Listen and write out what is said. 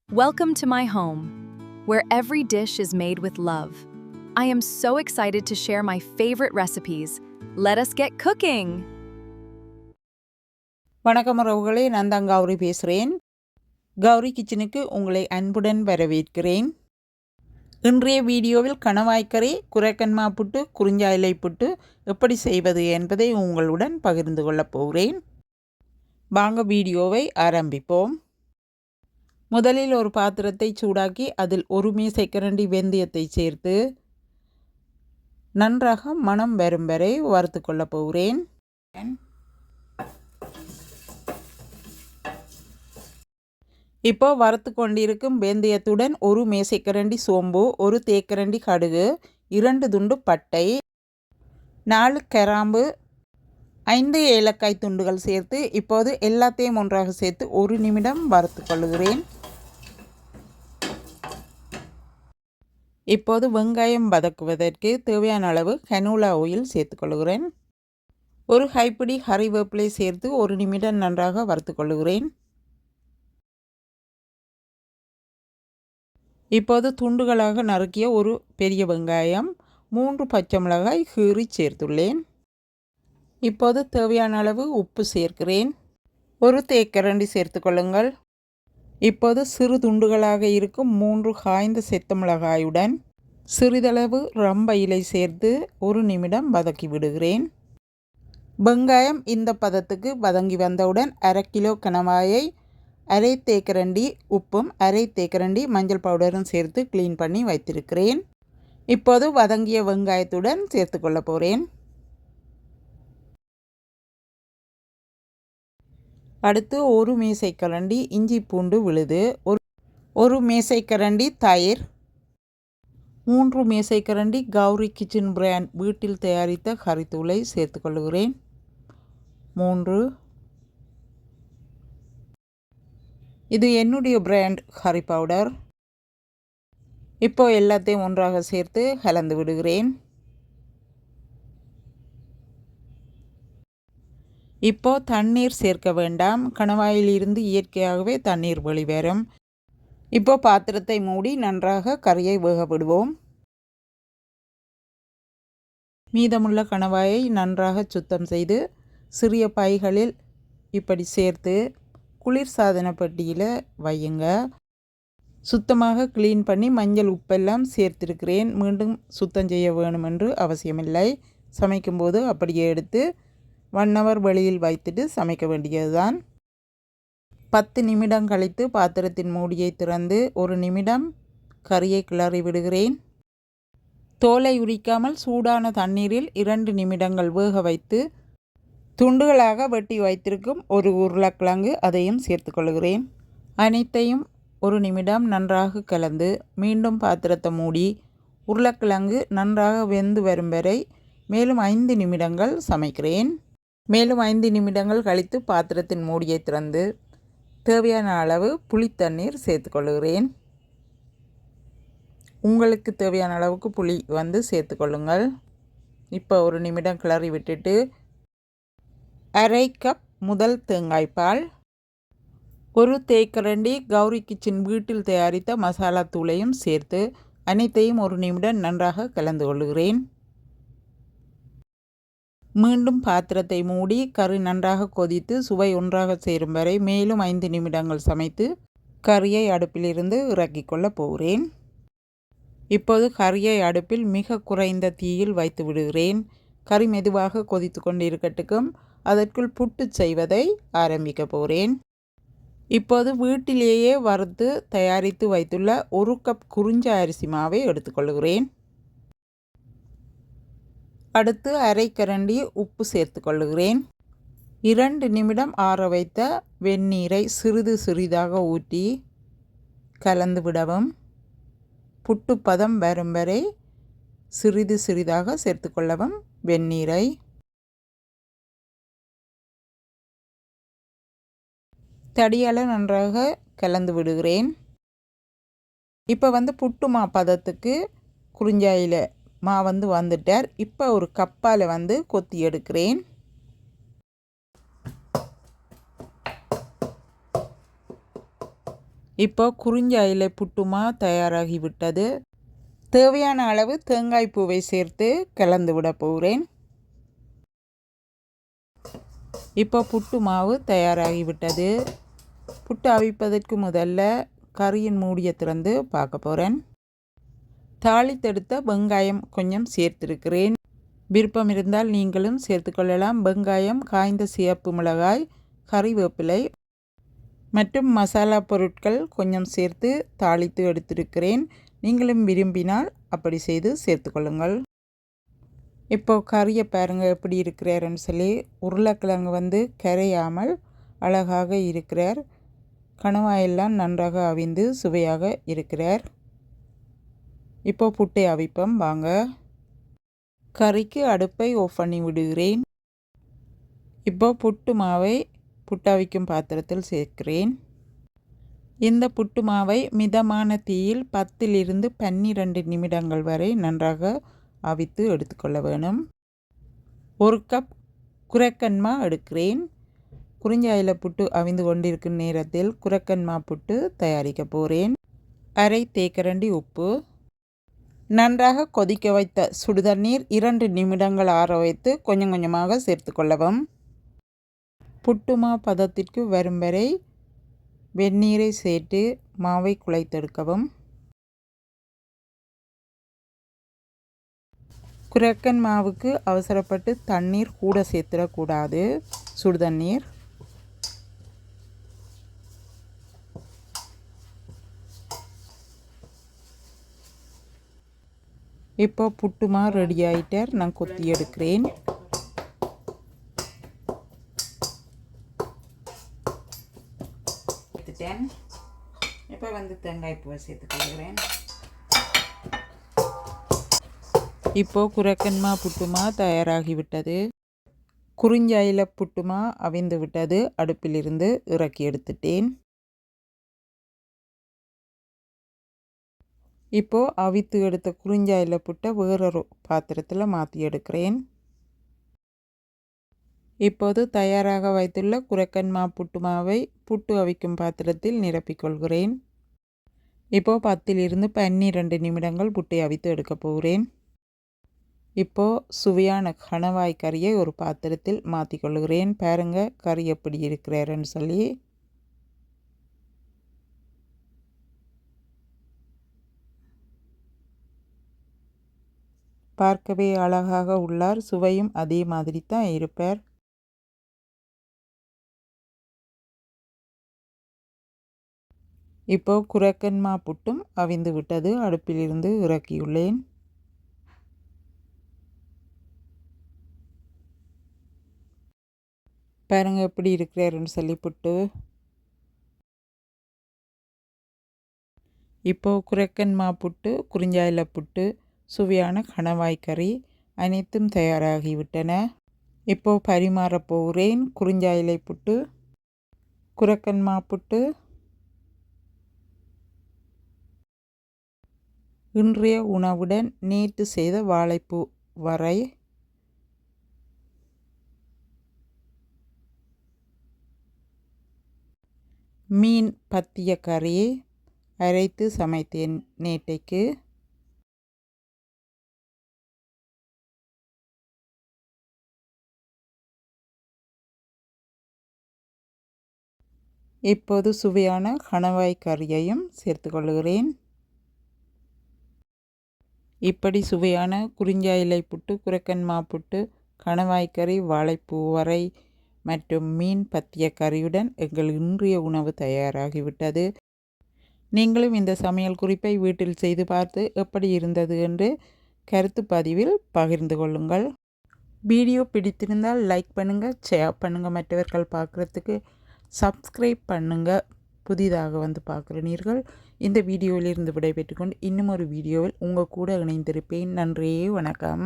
Welcome to my home, where every dish is made with love. I am so excited to share my favorite recipes. Let us get cooking! வணக்கம் உறவுகளே, நான் தான் கௌரி பேசுகிறேன். கௌரி கிச்சனுக்கு உங்களை அன்புடன் வரவேற்கிறேன். இன்றைய வீடியோவில் கணவாய்க்கறி, குரக்கன்மா புட்டு, குறிஞ்சாயிலை புட்டு எப்படி செய்வது என்பதை உங்களுடன் பகிர்ந்து கொள்ளப் போகிறேன். வாங்க வீடியோவை ஆரம்பிப்போம். முதலில் ஒரு பாத்திரத்தை சூடாக்கி அதில் ஒரு மேசைக்கரண்டி வெந்தயத்தை சேர்த்து நன்றாக மணம் வரும் வரை வறுத்து கொள்ளப் போகிறேன். இப்போ வறுத்து கொண்டிருக்கும் வெந்தயத்துடன் ஒரு மேசைக்கரண்டி சோம்பு, ஒரு தேக்கரண்டி கடுகு, 2 துண்டு பட்டை, 4 கிராம்பு, 5 ஏலக்காய் துண்டுகள் சேர்த்து இப்போது எல்லாத்தையும் ஒன்றாக சேர்த்து 1 நிமிடம் வறுத்து கொள்ளுகிறேன். இப்போது வெங்காயம் வதக்குவதற்கு தேவையான அளவு கனோலா ஆயில் சேர்த்துக்கொள்கிறேன். ஒரு கைப்பிடி கறிவேப்பிலை சேர்த்து 1 நிமிடம் நன்றாக வறுத்து கொள்ளுகிறேன். இப்போது துண்டுகளாக நறுக்கிய ஒரு பெரிய வெங்காயம், 3 பச்சை மிளகாய் கீறி சேர்த்துள்ளேன். இப்போது தேவையான அளவு உப்பு சேர்க்கிறேன். ஒரு தேக்கரண்டி சேர்த்துக்கொள்ளுங்கள். இப்போது சிறு துண்டுகளாக இருக்கும் 3 காய்ந்த செத்த மிளகாயுடன் சிறிதளவு ரம்ப இலை சேர்த்து 1 நிமிடம் வதக்கி விடுகிறேன். வெங்காயம் இந்த பதத்துக்கு வதங்கி வந்தவுடன் 1/2 கிலோ கணவாயை 1/2 தேக்கரண்டி உப்பும் 1/2 தேக்கரண்டி மஞ்சள் பவுடரும் சேர்த்து க்ளீன் பண்ணி வைத்திருக்கிறேன். இப்போது வதங்கிய வெங்காயத்துடன் சேர்த்து கொள்ள போகிறேன். அடுத்து ஒரு மேசைக்கரண்டி இஞ்சி பூண்டு விழுது, ஒரு மேசைக்கரண்டி தயிர், 3 மேசைக்கரண்டி கௌரி கிச்சன் பிராண்ட் வீட்டில் தயாரித்த கறித்தூளை சேர்த்துக்கொள்கிறேன். 3. இது என்னுடைய பிராண்ட் கறி பவுடர். இப்போ எல்லாத்தையும் ஒன்றாக சேர்த்து கலந்து விடுகிறேன். இப்போ தண்ணீர் சேர்க்க வேண்டாம். கணவாயிலிருந்து இயற்கையாகவே தண்ணீர் வெளிவரும். இப்போ பாத்திரத்தை மூடி நன்றாக கறியை வேக விடுவோம். மீதமுள்ள கணவாயை நன்றாக சுத்தம் செய்து சிறிய பைகளில் இப்படி சேர்த்து குளிர்சாதன பெட்டியில் வையுங்க. சுத்தமாக க்ளீன் பண்ணி மஞ்சள் உப்பெல்லாம் சேர்த்திருக்கிறேன். மீண்டும் சுத்தம் செய்ய வேணும் என்று அவசியமில்லை. சமைக்கும்போது அப்படியே எடுத்து 1 hour வெளியில் வைத்துட்டு சமைக்க வேண்டியதுதான். 10 நிமிடம் கழித்து பாத்திரத்தின் மூடியை திறந்து 1 நிமிடம் கறியை கிளறி விடுகிறேன். தோலை உரிக்காமல் சூடான தண்ணீரில் 2 நிமிடங்கள் வேக வைத்து துண்டுகளாக வெட்டி வைத்திருக்கும் ஒரு உருளைக்கிழங்கு அதையும் சேர்த்து கொள்கிறேன். அனைத்தையும் 1 நிமிடம் நன்றாக கலந்து மீண்டும் பாத்திரத்தை மூடி உருளைக்கிழங்கு நன்றாக வெந்து வரும் வரை மேலும் 5 நிமிடங்கள் சமைக்கிறேன். மேலும் 5 நிமிடங்கள் கழித்து பாத்திரத்தின் மூடியை திறந்து தேவையான அளவு புளித்தண்ணீர் சேர்த்துக்கொள்கிறேன். உங்களுக்கு தேவையான அளவுக்கு புளி சேர்த்துக்கொள்ளுங்கள். இப்போ 1 நிமிடம் கிளறி விட்டுட்டு 1/2 கப் முதல் தேங்காய்ப்பால், 1 தேக்கரண்டி கௌரி கிச்சன் வீட்டில் தயாரித்த மசாலா தூளையும் சேர்த்து அனைத்தையும் 1 நிமிடம் நன்றாக கலந்து கொள்கிறேன். மீண்டும் பாத்திரத்தை மூடி கறி நன்றாக கொதித்து சுவை ஒன்றாக சேரும் வரை மேலும் 5 நிமிடங்கள் சமைத்து கறியை அடுப்பிலிருந்து இறக்கி கொள்ள போகிறேன். இப்போது கறியை அடுப்பில் மிக குறைந்த தீயில் வைத்து விடுகிறேன். கறி மெதுவாக கொதித்து கொண்டிருக்கட்டுக்கும் அதற்குள் புட்டு செய்வதை ஆரம்பிக்க போகிறேன். இப்போது வீட்டிலேயே வறுத்து தயாரித்து வைத்துள்ள 1 கப் குறிஞ்ச அரிசி மாவை எடுத்துக்கொள்கிறேன். அடுத்து 1/2 கரண்டி உப்பு சேர்த்து கொள்ளுகிறேன். 2 நிமிடம் ஆற வைத்த வெந்நீரை சிறிது சிறிதாக ஊற்றி கலந்து விடவும். புட்டு பதம் வரும் வரை சிறிது சிறிதாக சேர்த்து கொள்ளவும் வெந்நீரை. தடியால் நன்றாக கலந்து விடுகிறேன். இப்போ புட்டு மா பதத்துக்கு குறிஞ்சாயில் மா வந்துட்டார். இப்போ ஒரு கப்பால் கொத்தி எடுக்கிறேன். இப்போ குறிஞ்சா இலை புட்டுமா தயாராகிவிட்டது. தேவையான அளவு தேங்காய் பூவை சேர்த்து கலந்து விட போகிறேன். இப்போ புட்டு மாவு தயாராகிவிட்டது. புட்டு அவிப்பதற்கு முதல்ல கறியின் மூடியை திறந்து பார்க்க போகிறேன். தாளித்தெடுத்த வெங்காயம் கொஞ்சம் சேர்த்திருக்கிறேன். விருப்பம் இருந்தால் நீங்களும் சேர்த்துக்கொள்ளலாம். வெங்காயம், காய்ந்த சிவப்பு மிளகாய், கறிவேப்பிலை மற்றும் மசாலா பொருட்கள் கொஞ்சம் சேர்த்து தாளித்து எடுத்திருக்கிறேன். நீங்களும் விரும்பினால் அப்படி செய்து சேர்த்துக்கொள்ளுங்கள். இப்போ கறியை பாருங்கள் எப்படி இருக்கிறாருன்னு சொல்லி. உருளைக்கிழங்கு கரையாமல் அழகாக இருக்கிறார். கணவாயெல்லாம் நன்றாக அவிந்து சுவையாக இருக்கிறார். இப்போ புட்டை அவிப்போம் வாங்க. கறிக்கு அடுப்பை ஆஃப் பண்ணி விடுகிறேன். இப்போ புட்டு மாவை புட்டு அவிக்கும் பாத்திரத்தில் சேர்க்கிறேன். இந்த புட்டு மாவை மிதமான தீயில் 10 to 12 நிமிடங்கள் வரை நன்றாக அவித்து எடுத்துக்கொள்ள வேணும். 1 கப் குரக்கன்மா எடுக்கிறேன். குறிஞ்சாயில புட்டு அவிந்து கொண்டிருக்கும் நேரத்தில் குரக்கன்மா புட்டு தயாரிக்க போகிறேன். 1/2 தேக்கரண்டி உப்பு. நன்றாக கொதிக்க வைத்த சுடுதண்ணீர் 2 நிமிடங்கள் ஆற வைத்து கொஞ்சம் கொஞ்சமாக சேர்த்து கொள்ளவும். புட்டுமா பதத்திற்கு வரும் வரை வெந்நீரை சேர்த்து மாவை குழைத்தெடுக்கவும். குரக்கன் மாவுக்கு அவசரப்பட்டு தண்ணீர் கூட சேர்த்துடக்கூடாது. சுடுதண்ணீர். இப்போ புட்டுமா ரெடி ஆகிட்டார். நான் கொத்தி எடுக்கிறேன். இப்போ தேங்காய் பூவை சேர்த்துக்கொள்கிறேன். இப்போ குரக்கன்மா புட்டுமா தயாராகிவிட்டது. குறிஞ்சாயில புட்டுமா அவிந்து விட்டது. அடுப்பிலிருந்து இறக்கி எடுத்துட்டேன். இப்போ அவித்து எடுத்த குறிஞ்சாயில புட்டை வேறொரு பாத்திரத்தில் மாற்றி எடுக்கிறேன். இப்போது தயாராக வைத்துள்ள குரக்கன்மா புட்டுமாவை புட்டு அவிக்கும் பாத்திரத்தில் நிரப்பிக்கொள்கிறேன். இப்போ 10 to 12 நிமிடங்கள் புட்டை அவித்து எடுக்க போகிறேன். இப்போது சுவையான கணவாய் கறியை ஒரு பாத்திரத்தில் மாற்றிக்கொள்கிறேன். பாருங்க கறி எப்படி இருக்கிறாருன்னு சொல்லி. பார்க்கவே அழகாக உள்ளார். சுவையும் அதே மாதிரி தான் இருப்பார். இப்போ குரக்கன்மா புட்டும் அவிந்து விட்டது. அடுப்பிலிருந்து இறக்கியுள்ளேன். பாருங்க எப்படி இருக்கிறாருன்னு சொல்லி புட்டு. இப்போ குரக்கன்மா புட்டு, குறிஞ்சாயில புட்டு, சுவையான கணவாய் கறி அனைத்தும் தயாராகிவிட்டன. இப்போ பரிமாற போகிறேன். குறிஞ்சாயிலை புட்டு, குரக்கன்மா புட்டு, இன்றைய உணவுடன் நேற்று செய்த வாழைப்பூ வரை, மீன் பத்திய கறி அரைத்து சமைத்தேன் நேற்றைக்கு. இப்போது சுவையான கணவாய் கறியையும் சேர்த்து கொள்கிறேன். இப்படி சுவையான குறிஞ்சாயிலை புட்டு, குரக்கன்மா புட்டு, கணவாய் கறி, வாழைப்பூ வரை மற்றும் மீன் பத்திய கறியுடன் எங்கள் இன்றைய உணவு தயாராகிவிட்டது. நீங்களும் இந்த சமையல் குறிப்பை வீட்டில் செய்து பார்த்து எப்படி இருந்தது என்று கருத்து பதிவில் பகிர்ந்து கொள்ளுங்கள். வீடியோ பிடித்திருந்தால் லைக் பண்ணுங்கள், ஷேர் பண்ணுங்கள், மற்றவர்கள் பார்க்குறதுக்கு சப்ஸ்கிரைப் பண்ணுங்கள். புதிதாக பார்க்குறீர்கள். இந்த வீடியோவிலிருந்து விடைபெற்றுக்கொண்டு இன்னும் ஒரு வீடியோவில் உங்கள் கூட இணைந்திருப்பேன். நன்றி, வணக்கம்.